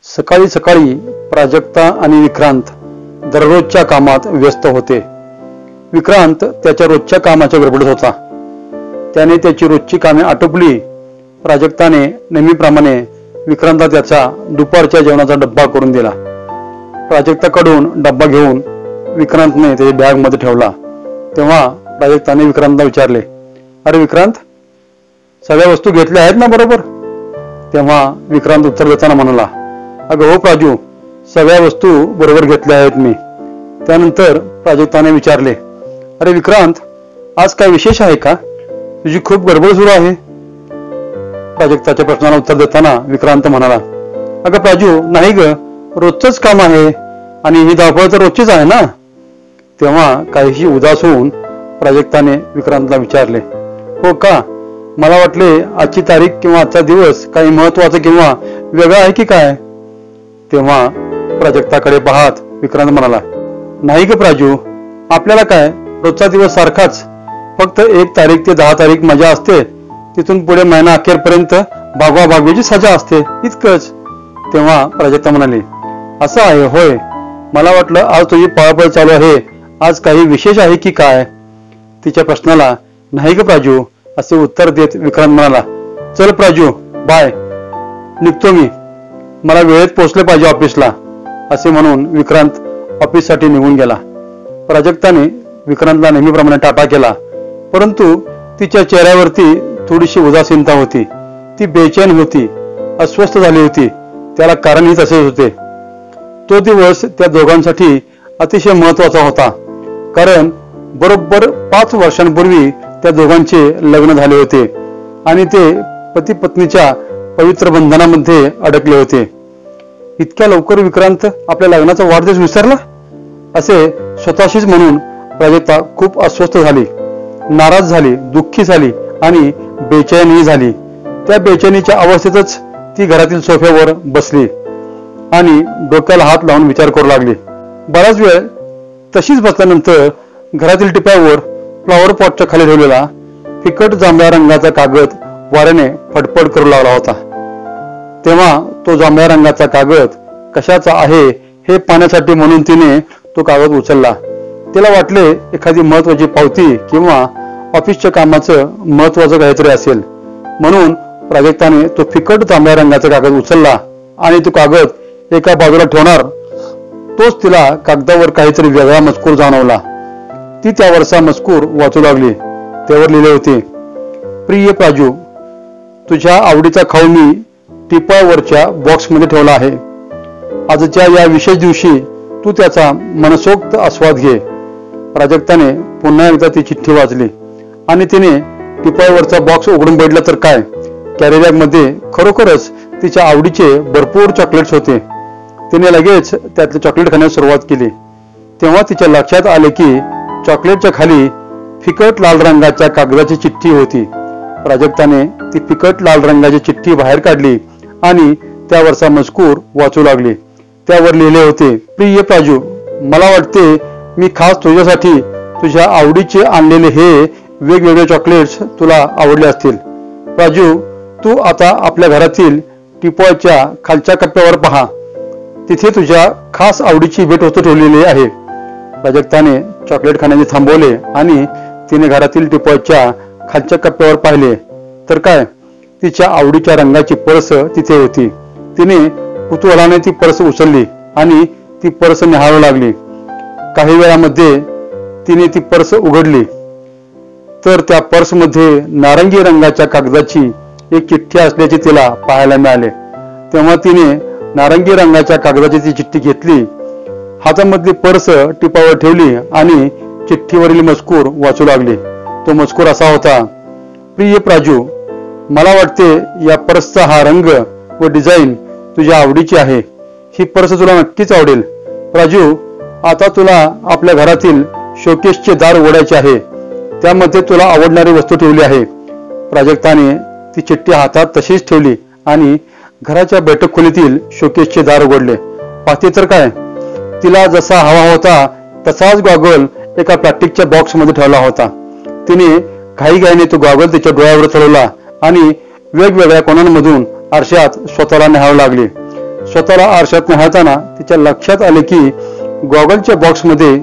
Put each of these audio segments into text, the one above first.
सकाळी सकाळी प्राजक्ता आणि विक्रांत दररोजच्या कामात व्यस्त होते. विक्रांत त्याच्या रोजच्या कामाच्या गडबडीत होता. त्याने त्याची रोजची कामे आटोपली. प्राजक्ताने नेहमीप्रमाणे विक्रांतला त्याचा दुपारच्या जेवणाचा डब्बा करून दिला. प्राजक्ताकडून डब्बा घेऊन विक्रांतने त्याच्या बॅगमध्ये ठेवला. तेव्हा प्राजक्ताने विक्रांतला विचारले, अरे विक्रांत, सगळ्या वस्तू घेतल्या आहेत ना बरोबर? तेव्हा विक्रांत उत्तर देताना म्हणाला, अगं हो प्राजू, सगळ्या वस्तू बरोबर घेतल्या आहेत मी. त्यानंतर प्राजक्ताने विचारले, अरे विक्रांत, आज काय विशेष आहे का? तुझी खूप गडबड सुरू आहे. प्राजक्ताच्या प्रश्नाला उत्तर देताना विक्रांत म्हणाला, अगं प्राजू, नाही ग, रोजचंच काम आहे आणि ही धावपळ तर रोजचीच आहे ना. तेव्हा काहीशी उदास होऊन प्राजक्ताने विक्रांतला विचारले, हो का? मला वाटले आजची तारीख किंवा आजचा दिवस काही महत्वाचा किंवा वेगळा आहे की काय? तेव्हा प्राजक्ताकडे पाहत विक्रांत म्हणाला, नाही ग प्राजू, आपल्याला काय, रोजचा दिवस सारखाच, फक्त 1 तारीख ते 10 तारीख मजा असते, तिथून पुढे महिना अखेरपर्यंत भागवा भागवीची सजा असते, इतकंच. तेव्हा प्राजक्ता म्हणाली, असं आहे होय, मला वाटलं आज तुझी पळापळ चालू आहे, आज काही विशेष आहे की काय? तिच्या प्रश्नाला नाही ग प्राजू असे उत्तर देत विक्रांत म्हणाला, चल प्राजू, बाय, निघतो मी, मला वेळेत पोहोचले पाहिजे ऑफिसला. असे म्हणून विक्रांत ऑफिससाठी निघून गेला. प्राजक्ताने विक्रांतला नेहमीप्रमाणे टाटा केला, परंतु तिच्या चेहऱ्यावरती थोडीशी उदासीनता होती. ती बेचैन होती, अस्वस्थ झाली होती. त्याला कारणही तसेच होते. तो दिवस त्या दोघांसाठी अतिशय महत्वाचा होता, कारण बरोबर 5 वर्षांपूर्वी त्या दोघांचे लग्न झाले होते आणि ते पती पत्नीच्या पवित्र बंधनामध्ये अडकले होते. इतक्या लवकर विक्रांत आपल्या लग्नाचा वाढदिवस विसरला, असे स्वतःशीच म्हणून प्राजक्ता खूप अस्वस्थ झाली, नाराज झाली, दुःखी झाली आणि बेचैनही झाली. त्या बेचैनीच्या अवस्थेतच ती घरातील सोफ्यावर बसली आणि डोक्याला हात लावून विचार करू लागली. बराच वेळ तशीच बसल्यानंतर घरातील टिपावर फ्लॉवर पॉटच्या खाली ठेवलेला फिकट जांभळ्या रंगाचा कागद वाऱ्याने फडफड करू लागला होता. तेव्हा तो जांभळ्या रंगाचा कागद कशाचा आहे हे पाहण्यासाठी म्हणून तिने तो कागद उचलला. तिला वाटले एखादी महत्वाची पावती किंवा ऑफिसच्या कामाचं महत्वाचं काहीतरी असेल, म्हणून प्राजक्ताने तो फिकट जांभळ्या रंगाचा कागद उचलला आणि तो कागद एका बाजूला ठेवणार तोच तिला कागदावर काहीतरी वेगळा मजकूर जाणवला. ती त्यावरचा मजकूर वाचू लागली. त्यावर लिहिले होते, प्रिय प्राजू, तुझ्या आवडीचा खाऊ मी टिपावरच्या बॉक्समध्ये ठेवला आहे. आजच्या या विशेष दिवशी तू त्याचा मनसोक्त आस्वाद घे. प्राजक्ताने पुन्हा एकदा ती चिठ्ठी वाचली आणि तिने टिपावरचा बॉक्स उघडून बघितला तर काय, कॅरीबॅग मध्ये खरोखरच तिच्या आवडीचे भरपूर चॉकलेट्स होते. तिने लगेच त्यातले चॉकलेट खाण्यास सुरुवात केली. तेव्हा तिच्या लक्षात आले की चॉकलेटच्या खाली फिकट लाल रंगाच्या कागदाची चिठ्ठी होती. प्राजक्ताने ती फिकट लाल रंगाची चिठ्ठी बाहेर काढली आणि त्यावरचा मजकूर वाचू लागली. त्यावर लिहिले होते, प्रिय प्राजू, मला वाटते मी खास तुझ्यासाठी तुझ्या आवडीचे आणलेले हे वेगवेगळे चॉकलेट्स तुला आवडले असतील. प्राजू, तू आता आपल्या घरातील टिपॉयच्या खालच्या कप्प्यावर पहा, तिथे तुझ्या खास आवडीची भेटवस्तू ठेवलेली आहे. प्राजक्ताने चॉकलेट खाण्याचे थांबवले आणि तिने घरातील टिपॉयच्या खालच्या कप्प्यावर पाहिले तर काय, तिच्या आवडीच्या रंगाची पर्स तिथे होती. तिने कुतूहलाने ती पर्स उचलली आणि ती पर्स निहाळू लागली. काही वेळामध्ये तिने ती पर्स उघडली तर त्या पर्समध्ये नारंगी रंगाच्या कागदाची एक चिठ्ठी असल्याचे तिला पाहायला मिळाले. तेव्हा तिने नारंगी रंगाच्या कागदाची ती चिठ्ठी घेतली, हातामधली पर्स टिपावर ठेवली आणि चिठ्ठीवरील मजकूर वाचू लागली. तो मजकूर असा होता, प्रिय प्राजू, मला वाटते या पर्सचा हा रंग व डिझाईन तुझ्या आवडीची आहे. ही पर्स तुला नक्कीच आवडेल. प्राजू, आता तुला आपल्या घरातील शोकेसचे दार उघडायचे आहे. त्यामध्ये तुला आवडणारी वस्तू ठेवली आहे. प्राजक्ताने ती चिठ्ठी हातात तशीच ठेवली आणि घराच्या बैठक खोलीतील शोकेसचे दार उघडले. पाहते तर काय, तिला जसा हवा होता तसाच गॉगल एका प्लास्टिकच्या बॉक्समध्ये ठेवला होता. तिने घाईघाईने तो गॉगल तिच्या डोळ्यावर चढवला आणि वेगवेगळ्या कोणांमधून आरशात स्वतःला न्याहाळू लागली. स्वतःला आरशात निहाळताना तिच्या लक्षात आले की गॉगलच्या बॉक्समध्ये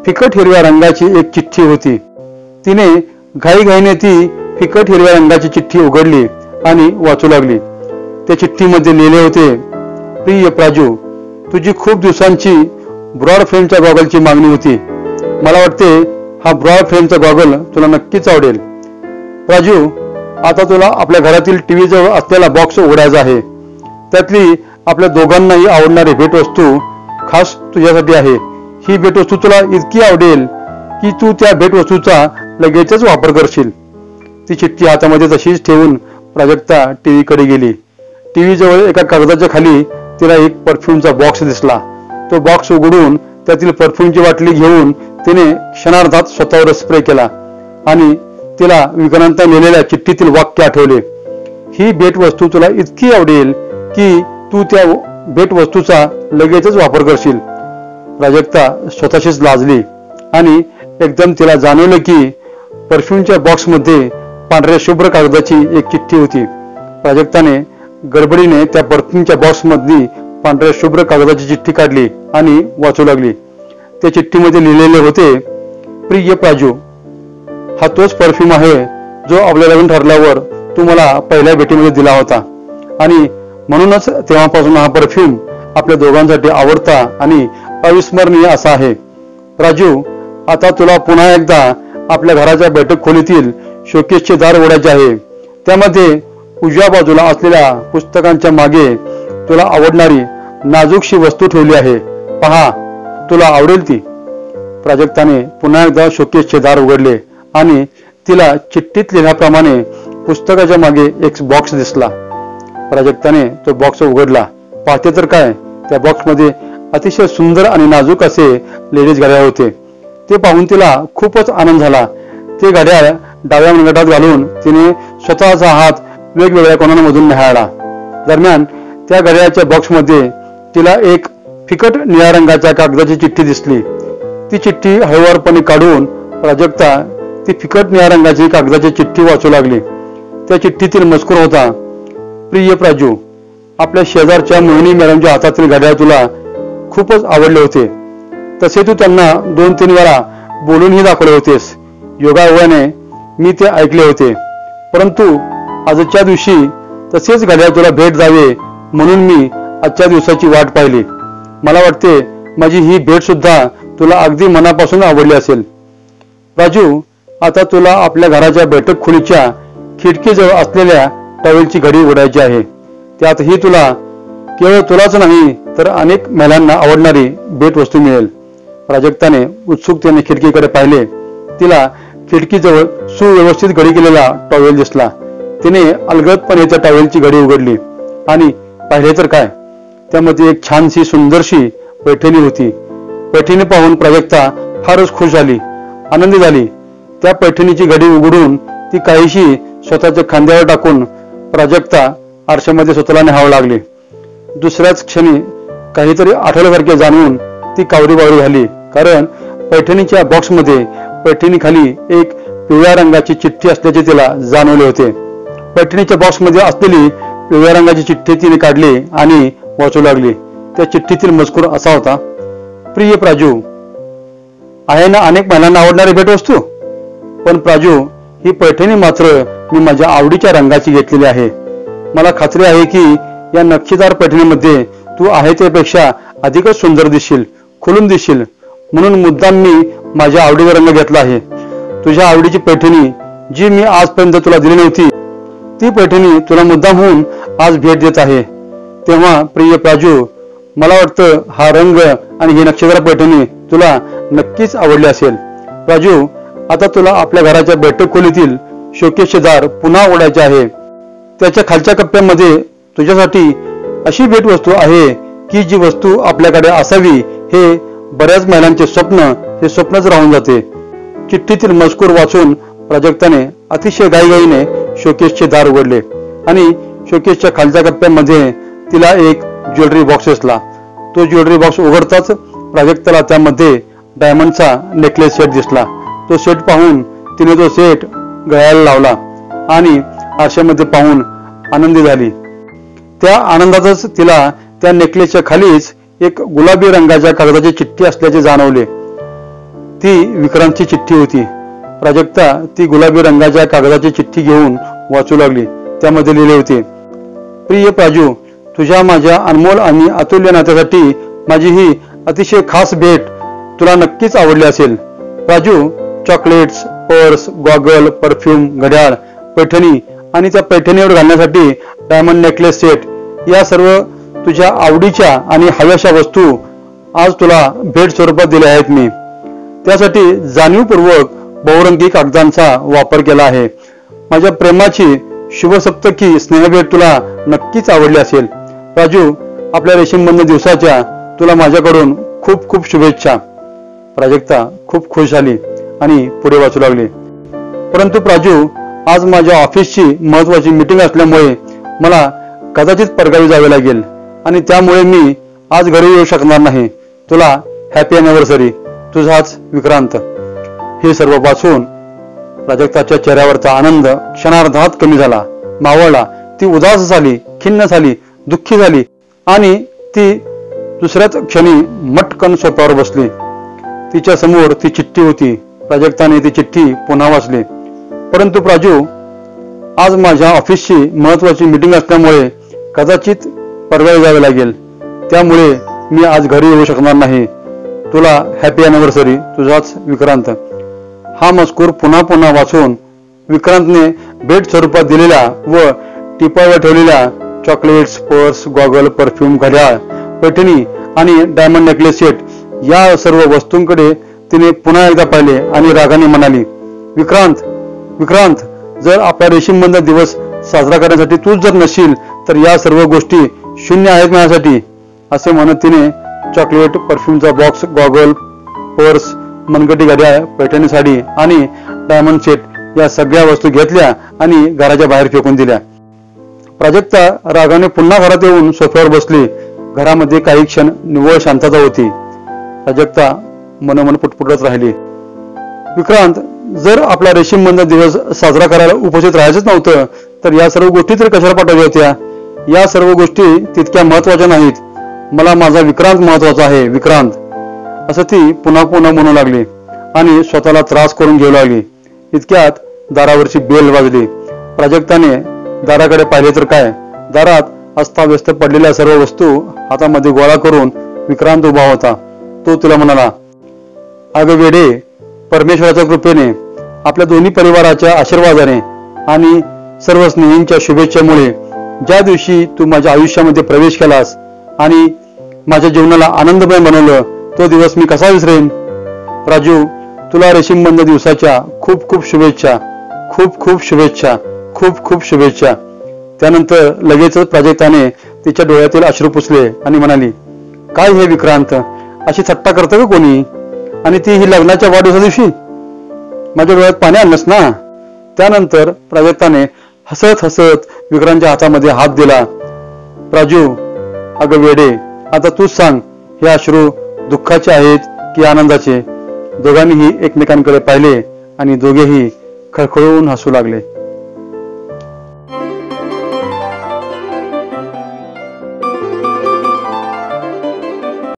फिकट हिरव्या रंगाची एक चिठ्ठी होती. तिने घाईघाईने ती फिकट हिरव्या रंगाची चिठ्ठी उघडली आणि वाचू लागली. त्या चिठ्ठीमध्ये लिहिले होते, प्रिय प्राजू, तुझी खूप दिवसांची ब्रॉड फ्रेमच्या गॉगलची मागणी होती. मला वाटते हा ब्रॉड फ्रेमचा गॉगल तुला नक्कीच आवडेल. प्राजू, आता तुला आपल्या घरातील टीव्ही जवळ असलेला बॉक्स उघडायचा आहे. त्यातली आपल्या दोघांनाही आवडणारी भेटवस्तू खास तुझ्यासाठी आहे. ही भेटवस्तू तुला इतकी आवडेल की तू त्या भेटवस्तूचा लगेचच वापर करशील. ती चिठ्ठी हातामध्ये तशीच ठेवून प्राजक्ता टीव्हीकडे गेली. टीव्ही जवळ एका कागदाच्या खाली तिला एक परफ्यूमचा बॉक्स दिसला. तो बॉक्स उघडून त्यातील परफ्यूमची बाटली घेऊन तिने क्षणार्धात स्वतःवर स्प्रे केला आणि तिला विक्रांतने लिहिलेल्या चिठ्ठीतील वाक्य आठवले, ही भेटवस्तू तुला इतकी आवडेल की तू त्या भेटवस्तूचा लगेचच वापर करशील. प्राजक्ता स्वतःशीच लाजली आणि एकदम तिला जाणवलं की परफ्यूमच्या बॉक्समध्ये पांढऱ्या शुभ्र कागदाची एक चिठ्ठी होती. प्राजक्ताने गडबडीने त्या परफ्यूमच्या बॉक्समधली पांढऱ्या शुभ्र कागदाची चिठ्ठी काढली आणि वाचू लागली. त्या चिठ्ठीमध्ये लिहिलेले होते, प्रिय प्राजू, हा तोच परफ्यूम आहे जो आपल्या लग्न ठरल्यावर तू मला पहिल्या भेटीमध्ये दिला होता आणि म्हणूनच तेव्हापासून हा परफ्यूम आपल्या दोघांसाठी आवडता आणि अविस्मरणीय असा आहे. राजू, आता तुला पुन्हा एकदा आपल्या घराच्या बैठक खोलीतील शोकेसचे दार उघडायचे आहे. त्यामध्ये उजव्या बाजूला असलेल्या पुस्तकांच्या मागे तुला आवडणारी नाजूकशी वस्तू ठेवली आहे. पहा, तुला आवडेल ती. प्राजक्ताने पुन्हा एकदा शोकेसचे दार उघडले आणि तिला चिठ्ठीत लिहिल्याप्रमाणे पुस्तकाच्या मागे एक बॉक्स दिसला. प्राजक्ताने तो बॉक्स उघडला. पाहते तर काय, त्या बॉक्समध्ये अतिशय सुंदर आणि नाजूक असे लेडीज घड्याळ होते. ते पाहून तिला खूपच आनंद झाला. ते घड्याळ डाव्या मनगटात घालून तिने स्वतःचा हात वेगवेगळ्या कोणामधून निहाळला. दरम्यान त्या घड्याळाच्या बॉक्समध्ये तिला एक फिकट निळ्या रंगाच्या कागदाची चिठ्ठी दिसली. ती चिठ्ठी हळूवारपणे काढून प्राजक्ता ती फिकट निळ्या रंगाची कागदाची चिठ्ठी वाचू लागली. त्या चिठ्ठीतील मजकूर होता, प्रिय प्राजू, आपल्या शेजारच्या मोहिनी मॅडमच्या हातातील घड्याळ तुला खूपच आवडले होते. तसे तू त्यांना 2-3 वेळा बोलूनही दाखवले होतेस. योगायोगाने मी ते ऐकले होते. परंतु आजच्या दिवशी तसेच घड्याळ तुला भेट जावे म्हणून मी आजच्या दिवसाची वाट पाहिली. मला वाटते माझी ही भेट सुद्धा तुला अगदी मनापासून आवडली असेल. राजू, आता तुला आपल्या घराच्या बैठक खोलीच्या खिडकीजवळ असलेल्या टॉवेलची घडी उघडायची आहे. त्यातही तुला केवळ तुलाच नाही तर अनेक महिलांना आवडणारी भेटवस्तू मिळेल. प्राजक्ताने उत्सुकतेने खिडकीकडे पाहिले. तिला खिडकीजवळ सुव्यवस्थित घडी केलेला टॉवेल दिसला. तिने अलगदपणे त्या टॉवेलची घडी उघडली आणि पाहिले तर काय, त्यामध्ये एक छानशी सुंदरशी पैठणी होती. पैठणी पाहून प्राजक्ता फारच खुश झाली, आनंदी झाली. त्या पैठणीची घडी उघडून ती काहीशी स्वतःच्या खांद्यावर टाकून प्राजक्ता आरशामध्ये स्वतःला निहाळू लागली. दुसऱ्याच क्षणी काहीतरी आठवल्यासारखे जाणवून ती कावरी झाली, कारण पैठणीच्या बॉक्समध्ये पैठणी खाली एक पिवळ्या रंगाची चिठ्ठी असल्याचे तिला जाणवले होते. पैठणीच्या बॉक्समध्ये असलेली पिवळ्या रंगाची चिठ्ठी तिने काढली आणि वाचू लागली. त्या चिठ्ठीतील मजकूर असा होता, प्रिय प्राजू, आहे ना अनेक महिलांना आवडणारी भेटवस्तू, पण प्राजू, ही पैठणी मात्र मी माझ्या आवडीच्या रंगाची घेतलेली आहे. मला खात्री आहे की या नक्षीदार पैठणीमध्ये तू आहे त्यापेक्षा अधिकच सुंदर दिसशील, खुलून दिसशील, म्हणून मुद्दाम मी माझ्या आवडीचा रंग घेतला आहे. तुझ्या आवडीची पैठणी जी मी आजपर्यंत तुला दिली नव्हती, ती पैठणी तुला मुद्दाम होऊन आज भेट देत आहे. तेव्हा प्रिय प्राजू, मला वाटतं हा रंग आणि ही नक्षीदार पैठणी तुला नक्कीच आवडली असेल. प्राजू, आता तुला आपल्या घराच्या बैठक खोलीतील शोकेसचे दार पुन्हा उघडायचे आहे. त्याच्या खालच्या कप्प्यामध्ये तुझ्यासाठी अशी भेटवस्तू आहे की जी वस्तू आपल्याकडे असावी हे बऱ्याच महिलांचे स्वप्न हे स्वप्नच राहून जाते. चिठ्ठीतील मजकूर वाचून प्राजक्ताने अतिशय घाईघाईने शोकेसचे दार उघडले आणि शोकेसच्या खालच्या कप्प्यामध्ये तिला एक ज्वेलरी बॉक्स दिसला. तो ज्वेलरी बॉक्स उघडताच प्राजक्ताला त्यामध्ये डायमंडचा नेकलेस सेट दिसला. तो सेट पाहून तिने तो सेट गळ्याला लावला आणि आरशामध्ये पाहून आनंदी झाली. त्या आनंदातच तिला त्या नेकलेसच्या खालीच एक गुलाबी रंगाच्या कागदाची चिठ्ठी असल्याचे जाणवले. ती विक्रांतची चिठ्ठी होती. प्राजक्ता ती गुलाबी रंगाच्या कागदाची चिठ्ठी घेऊन वाचू लागली. त्यामध्ये लिहिले होते, प्रिय प्राजू, तुझ्या माझ्या अनमोल आणि अतुल्य नात्यासाठी माझी ही अतिशय खास भेट तुला नक्कीच आवडली असेल. Praju, chocolates, purse, goggle, perfume, घड्याळ, पैठणी आणि त्या पैठणीवर घालण्यासाठी डायमंड नेकलेस सेट या सर्व तुझ्या आवडीच्या आणि हव्याशा वस्तू आज तुला भेट स्वरूपात दिल्या आहेत. मी त्यासाठी जाणीवपूर्वक बहुरंगी कागदांचा वापर केला आहे. माझ्या प्रेमाची शुभसप्तकी स्नेहभेट तुला नक्कीच आवडली असेल. राजू, आपल्या रेशीमबंद दिवसाच्या तुला माझ्याकडून खूप खूप शुभेच्छा. प्राजक्ता खूप खुश झाली आणि पुढे वाचू लागली. परंतु प्राजू, आज माझ्या ऑफिसची महत्वाची मीटिंग असल्यामुळे मला कदाचित परगावी जावे लागेल आणि त्यामुळे मी आज घरी येऊ शकणार नाही. तुला हॅपी अॅनिव्हर्सरी. तुझाच विक्रांत. हे सर्व वाचून प्राजक्ताच्या चेहऱ्यावरचा आनंद क्षणार्धात कमी झाला, मावळला. ती उदास झाली, खिन्न झाली, दुःखी झाली आणि ती दुसऱ्याच क्षणी मटकन सोफ्यावर बसली. तिच्या समोर ती चिठ्ठी होती. प्राजक्ताने ती चिठ्ठी पुन्हा वाचली. परंतु प्राजू, आज माझ्या ऑफिसची महत्वाची मीटिंग असल्यामुळे कदाचित परगावी जावे लागेल. त्यामुळे मी आज घरी येऊ शकणार नाही. तुला हॅपी अॅनिव्हर्सरी. तुझाच विक्रांत. हा मजकूर पुन्हा पुन्हा वाचून विक्रांतने भेट स्वरूपात दिलेल्या व टिपावर ठेवलेल्या चॉकलेट्स, पर्स, गॉगल, परफ्यूम, घड्याळ, पैठणी आणि डायमंड नेकलेस सेट या सर्व वस्तूंकडे तिने पुन्हा एकदा पाहिले आणि रागाने म्हणाली, विक्रांत, विक्रांत, जर आपला रेशीमबंद दिवस साजरा करण्यासाठी तूच जर नशील तर या सर्व गोष्टी शून्य आहेत माझ्यासाठी. असे म्हणत तिने चॉकलेट, परफ्यूमचा बॉक्स, गॉगल, पर्स, मनगटी घड्याळ, पैठणी साडी आणि डायमंड सेट या सगळ्या वस्तू घेतल्या आणि घराच्या बाहेर फेकून दिल्या. प्राजक्ता रागाने पुन्हा घरात येऊन सोफ्यावर बसली. घरामध्ये काही क्षण निव्वळ शांतता होती. प्राजक्ता मनोमन पुटपुटत राहिली. विक्रांत, जर आपला रेशीमबंद दिवस साजरा करायला उपस्थित राहायचंच नव्हतं तर या सर्व गोष्टी तरी कशाला पाठवल्या होत्या? या सर्व गोष्टी तितक्या महत्वाच्या नाहीत. मला माझा विक्रांत महत्वाचा आहे. विक्रांत, असं ती पुन्हा पुन्हा म्हणू लागली आणि स्वतःला त्रास करून घेऊ लागली. इतक्यात दारावरची बेल वाजली. प्राजक्ताने दाराकडे पाहिले तर काय, दारात अस्ताव्यस्त पडलेल्या सर्व वस्तू हातामध्ये गोळा करून विक्रांत उभा होता. तो तिला म्हणाला, अगं वेडे, परमेश्वराच्या कृपेने, आपल्या दोन्ही परिवाराच्या आशीर्वादाने आणि सर्व स्नेहींच्या शुभेच्छेमुळे ज्या दिवशी तू माझ्या आयुष्यामध्ये प्रवेश केलास आणि माझ्या जीवनाला आनंदमय बनवलं तो दिवस मी कसा विसरेन? राजू, तुला रेशीमबंद दिवसाच्या खूप खूप शुभेच्छा. खूप खूप शुभेच्छा. खूप खूप शुभेच्छा. त्यानंतर लगेचच प्राजक्ताने तिच्या डोळ्यातील अश्रू पुसले आणि म्हणाली, काय हे विक्रांत, अशी थट्टा करतं का कोणी? आणि ती ही लग्नाच्या वाढदिवसा दिवशी? माझ्या डोळ्यात पाणी आणलंस ना? त्यानंतर प्राजक्ताने हसत हसत विक्रांतच्या हातामध्ये हात दिला. प्राजू, अगं वेडे, आता तूच सांग, हे अश्रू दुःखाचे आहेत की आनंदाचे? दोघांनीही एकमेकांकडे पाहिले आणि दोघेही खळखळून हसू लागले.